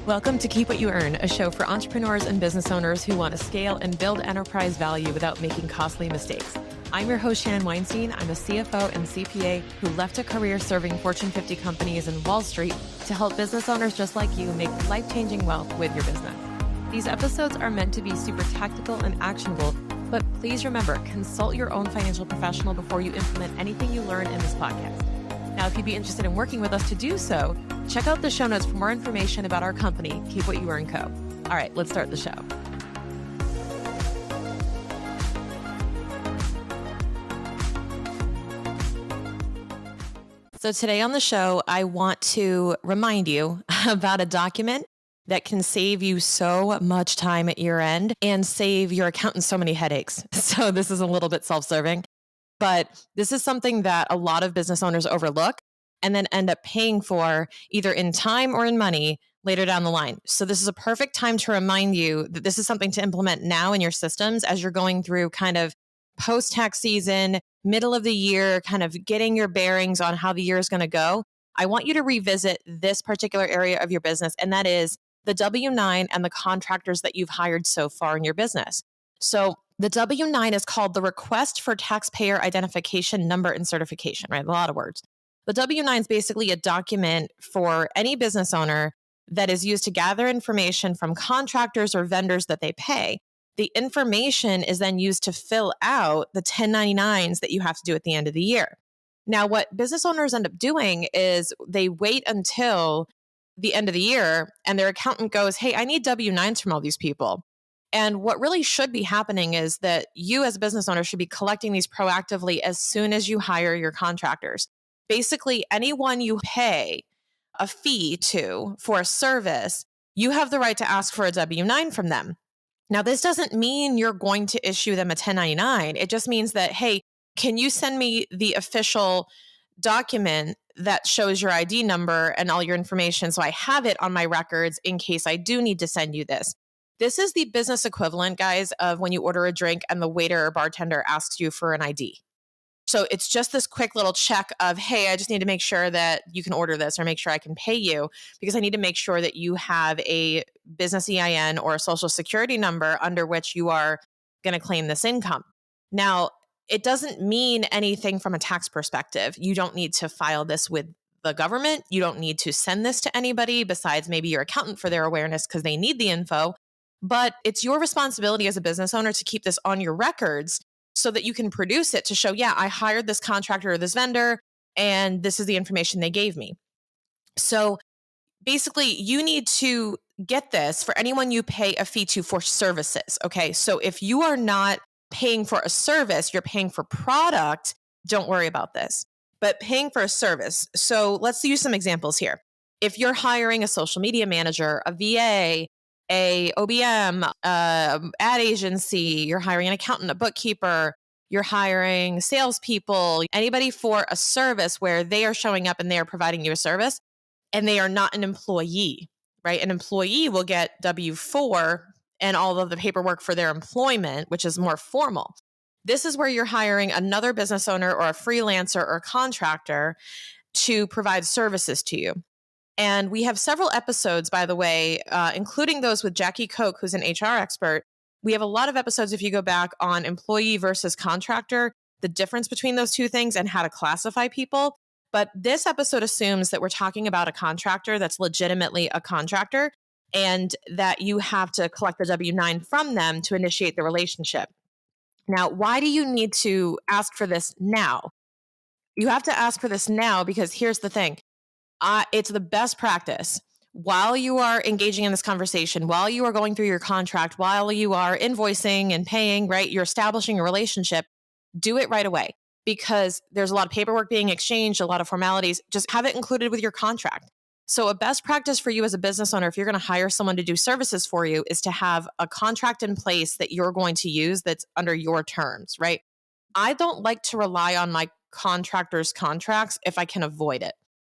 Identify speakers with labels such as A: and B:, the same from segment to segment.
A: Welcome to Keep What You Earn, a show for entrepreneurs and business owners who want to scale and build enterprise value without making costly mistakes. I'm your host, Shannon Weinstein. I'm a CFO and CPA who left a career serving Fortune 50 companies in Wall Street to help business owners just like you make life-changing wealth with your business. These episodes are meant to be super tactical and actionable, but please remember, consult your own financial professional before you implement anything you learn in this podcast. Now, if you'd be interested in working with us to do so, check out the show notes for more information about our company, Keep What You Earn Co. All right, let's start the show. So today on the show, I want to remind you about a document that can save you so much time at year end and save your accountant so many headaches. So this is a little bit self-serving, but this is something that a lot of business owners overlook and then end up paying for either in time or in money later down the line. So this is a perfect time to remind you that this is something to implement now in your systems as you're going through kind of post-tax season, middle of the year, kind of getting your bearings on how the year is going to go. I want you to revisit this particular area of your business, and that is the W-9 and the contractors that you've hired so far in your business. So the W-9 is called the Request for Taxpayer Identification Number and Certification, right? A lot of words. The W-9 is basically a document for any business owner that is used to gather information from contractors or vendors that they pay. The information is then used to fill out the 1099s that you have to do at the end of the year. Now, what business owners end up doing is they wait until the end of the year and their accountant goes, hey, I need W-9s from all these people. And what really should be happening is that you as a business owner should be collecting these proactively as soon as you hire your contractors. Basically, anyone you pay a fee to for a service, you have the right to ask for a W-9 from them. Now, this doesn't mean you're going to issue them a 1099. It just means that, hey, can you send me the official document that shows your ID number and all your information so I have it on my records in case I do need to send you this? This is the business equivalent, guys, of when you order a drink and the waiter or bartender asks you for an ID. So it's just this quick little check of, hey, I just need to make sure that you can order this or make sure I can pay you because I need to make sure that you have a business EIN or a social security number under which you are going to claim this income. Now, it doesn't mean anything from a tax perspective. You don't need to file this with the government. You don't need to send this to anybody besides maybe your accountant for their awareness because they need the info. But it's your responsibility as a business owner to keep this on your records so that you can produce it to show, yeah, I hired this contractor or this vendor, and this is the information they gave me. So basically, you need to get this for anyone you pay a fee to for services. Okay, so if you are not paying for a service, you're paying for product, don't worry about this. But paying for a service. So let's use some examples here. If you're hiring a social media manager, a VA, a OBM, ad agency, you're hiring an accountant, a bookkeeper, you're hiring salespeople, anybody for a service where they are showing up and they are providing you a service and they are not an employee, right? An employee will get W-4 and all of the paperwork for their employment, which is more formal. This is where you're hiring another business owner or a freelancer or a contractor to provide services to you. And we have several episodes, by the way, including those with Jackie Koch, who's an HR expert. We have a lot of episodes, if you go back, on employee versus contractor, the difference between those two things and how to classify people. But this episode assumes that we're talking about a contractor that's legitimately a contractor and that you have to collect the W-9 from them to initiate the relationship. Now, why do you need to ask for this now? You have to ask for this now because here's the thing. It's the best practice while you are engaging in this conversation, while you are going through your contract, while you are invoicing and paying, right? You're establishing a relationship, do it right away because there's a lot of paperwork being exchanged, a lot of formalities. Just have it included with your contract. So a best practice for you as a business owner, if you're going to hire someone to do services for you, is to have a contract in place that you're going to use that's under your terms, right? I don't like to rely on my contractors' contracts if I can avoid it.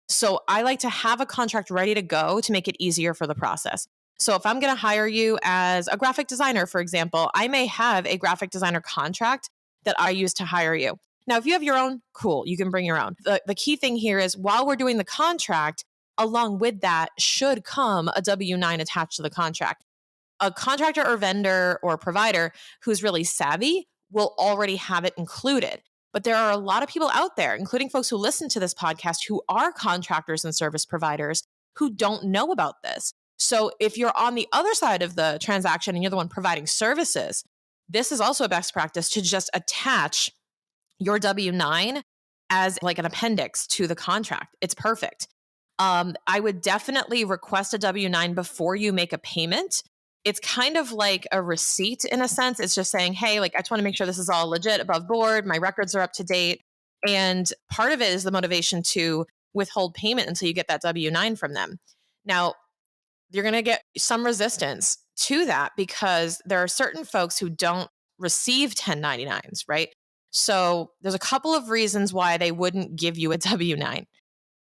A: So I like to have a contract ready to go to make it easier for the process. So if I'm going to hire you as a graphic designer, for example, I may have a graphic designer contract that I use to hire you. Now, if you have your own, cool, you can bring your own. The key thing here is while we're doing the contract, along with that should come a W-9 attached to the contract. A contractor or vendor or provider who's really savvy will already have it included. But there are a lot of people out there, including folks who listen to this podcast, who are contractors and service providers who don't know about this. So if you're on the other side of the transaction and you're the one providing services, this is also a best practice to just attach your W-9 as like an appendix to the contract. It's perfect. I would definitely request a W-9 before you make a payment. It's kind of like a receipt in a sense. It's just saying, hey, like, I just want to make sure this is all legit, above board. My records are up to date. And part of it is the motivation to withhold payment until you get that W-9 from them. Now, you're going to get some resistance to that because there are certain folks who don't receive 1099s, right? So there's a couple of reasons why they wouldn't give you a W-9.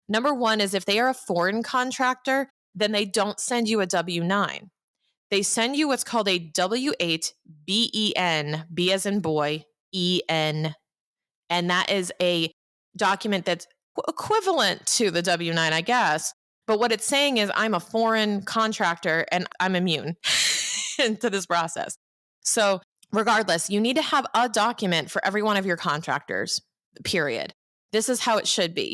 A: Number one is if they are a foreign contractor, then they don't send you a W-9. They send you what's called a W-8 BEN, B as in boy, EN. And that is a document that's equivalent to the W-9, I guess. But what it's saying is I'm a foreign contractor and I'm immune to this process. So regardless, you need to have a document for every one of your contractors, period. This is how it should be.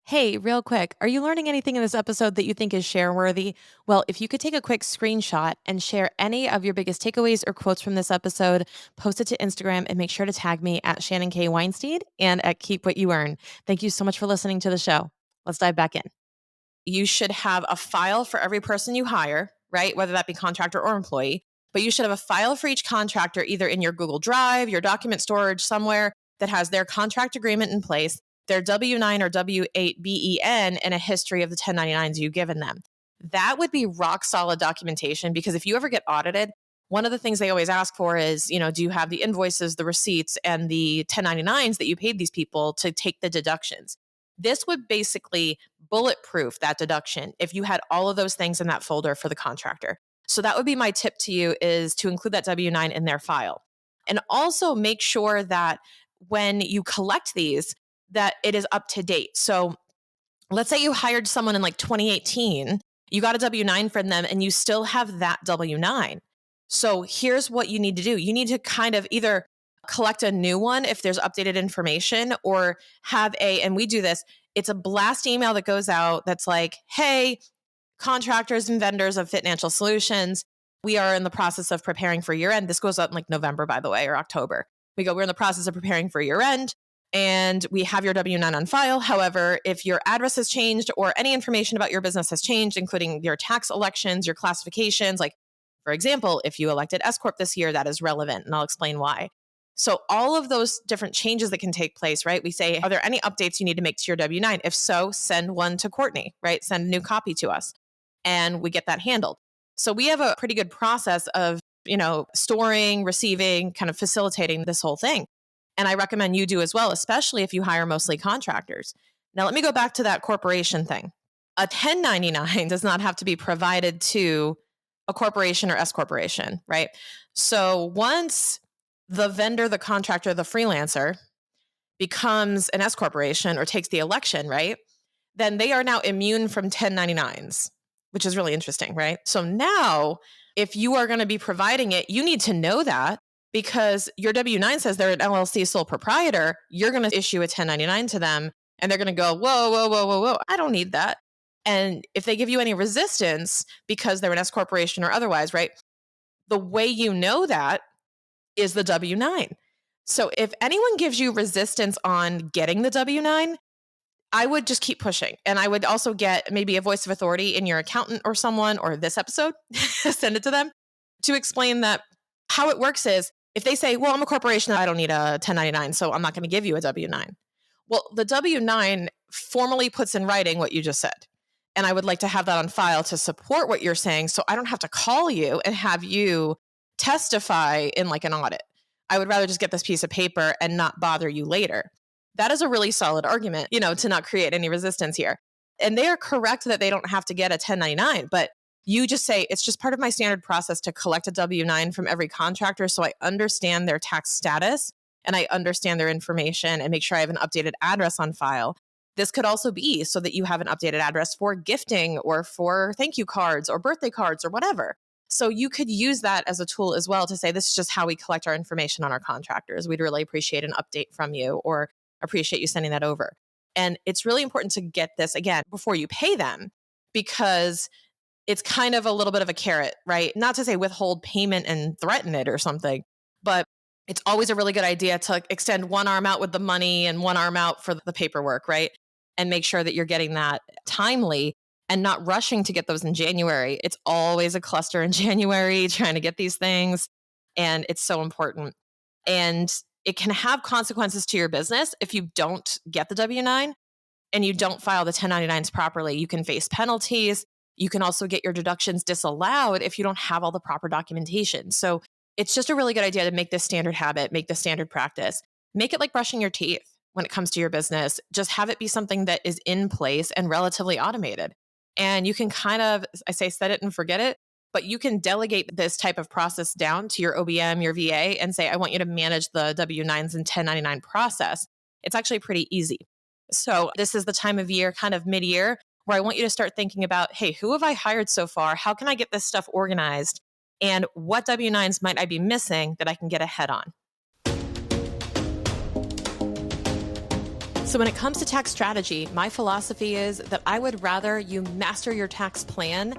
A: Hey, real quick, are you learning anything in this episode that you think is share worthy? Well, if you could take a quick screenshot and share any of your biggest takeaways or quotes from this episode, post it to Instagram and make sure to tag me at Shannon K. Weinstein and at Keep What You Earn. Thank you so much for listening to the show. Let's dive back in. You should have a file for every person you hire, right? Whether that be contractor or employee, but you should have a file for each contractor, either in your Google Drive, your document storage somewhere that has their contract agreement in place, their W-9 or W-8 BEN, and a history of the 1099s you've given them. That would be rock solid documentation because if you ever get audited, one of the things they always ask for is, do you have the invoices, the receipts, and the 1099s that you paid these people to take the deductions? This would basically bulletproof that deduction if you had all of those things in that folder for the contractor. So that would be my tip to you, is to include that W-9 in their file. And also make sure that when you collect these, that it is up to date. So let's say you hired someone in like 2018, you got a W-9 from them and you still have that W-9. So here's what you need to do. You need to kind of either collect a new one if there's updated information, or have and we do this, it's a blast email that goes out that's like, hey, contractors and vendors of Financial Solutions, we are in the process of preparing for year end. This goes out in like November, by the way, or October. We're in the process of preparing for year end. And we have your W-9 on file. However, if your address has changed or any information about your business has changed, including your tax elections, your classifications, like, for example, if you elected S Corp this year, that is relevant, and I'll explain why. So all of those different changes that can take place, right? We say, are there any updates you need to make to your W-9? If so, send one to Courtney, right? Send a new copy to us, and we get that handled. So we have a pretty good process of, storing, receiving, kind of facilitating this whole thing. And I recommend you do as well, especially if you hire mostly contractors. Now, let me go back to that corporation thing. A 1099 does not have to be provided to a corporation or S corporation, right? So once the vendor, the contractor, the freelancer becomes an S corporation or takes the election, right? Then they are now immune from 1099s, which is really interesting, right? So now, if you are going to be providing it, you need to know that, because your W-9 says they're an LLC sole proprietor. You're going to issue a 1099 to them and they're going to go, whoa, whoa, whoa, whoa, whoa. I don't need that. And if they give you any resistance because they're an S corporation or otherwise, right? The way you know that is the W-9. So if anyone gives you resistance on getting the W-9, I would just keep pushing. And I would also get maybe a voice of authority in your accountant or someone, or this episode, send it to them to explain that how it works is, if they say, well, I'm a corporation, I don't need a 1099, so I'm not going to give you a W-9. Well, the W-9 formally puts in writing what you just said. And I would like to have that on file to support what you're saying, so I don't have to call you and have you testify in like an audit. I would rather just get this piece of paper and not bother you later. That is a really solid argument, to not create any resistance here. And they are correct that they don't have to get a 1099, but you just say, it's just part of my standard process to collect a W-9 from every contractor, so I understand their tax status and I understand their information and make sure I have an updated address on file. This could also be so that you have an updated address for gifting or for thank you cards or birthday cards or whatever. So you could use that as a tool as well to say, this is just how we collect our information on our contractors. We'd really appreciate an update from you or appreciate you sending that over. And it's really important to get this, again, before you pay them, because it's kind of a little bit of a carrot, right? Not to say withhold payment and threaten it or something, but it's always a really good idea to extend one arm out with the money and one arm out for the paperwork, right? And make sure that you're getting that timely and not rushing to get those in January. It's always a cluster in January trying to get these things. And it's so important. And it can have consequences to your business if you don't get the W-9 and you don't file the 1099s properly. You can face penalties. You can also get your deductions disallowed if you don't have all the proper documentation. So it's just a really good idea to make this standard habit, make this standard practice. Make it like brushing your teeth when it comes to your business. Just have it be something that is in place and relatively automated. And you can kind of, I say, set it and forget it, but you can delegate this type of process down to your OBM, your VA, and say, I want you to manage the W-9s and 1099 process. It's actually pretty easy. So this is the time of year, kind of mid-year, where I want you to start thinking about, hey, who have I hired so far? How can I get this stuff organized? And what W-9s might I be missing that I can get ahead on? So when it comes to tax strategy, my philosophy is that I would rather you master your tax plan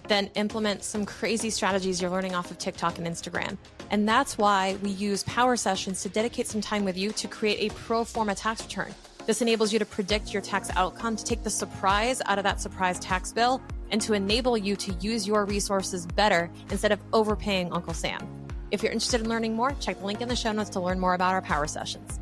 A: than implement some crazy strategies you're learning off of TikTok and Instagram. And that's why we use power sessions to dedicate some time with you to create a pro forma tax return. This enables you to predict your tax outcome, to take the surprise out of that surprise tax bill, and to enable you to use your resources better instead of overpaying Uncle Sam. If you're interested in learning more, check the link in the show notes to learn more about our power sessions.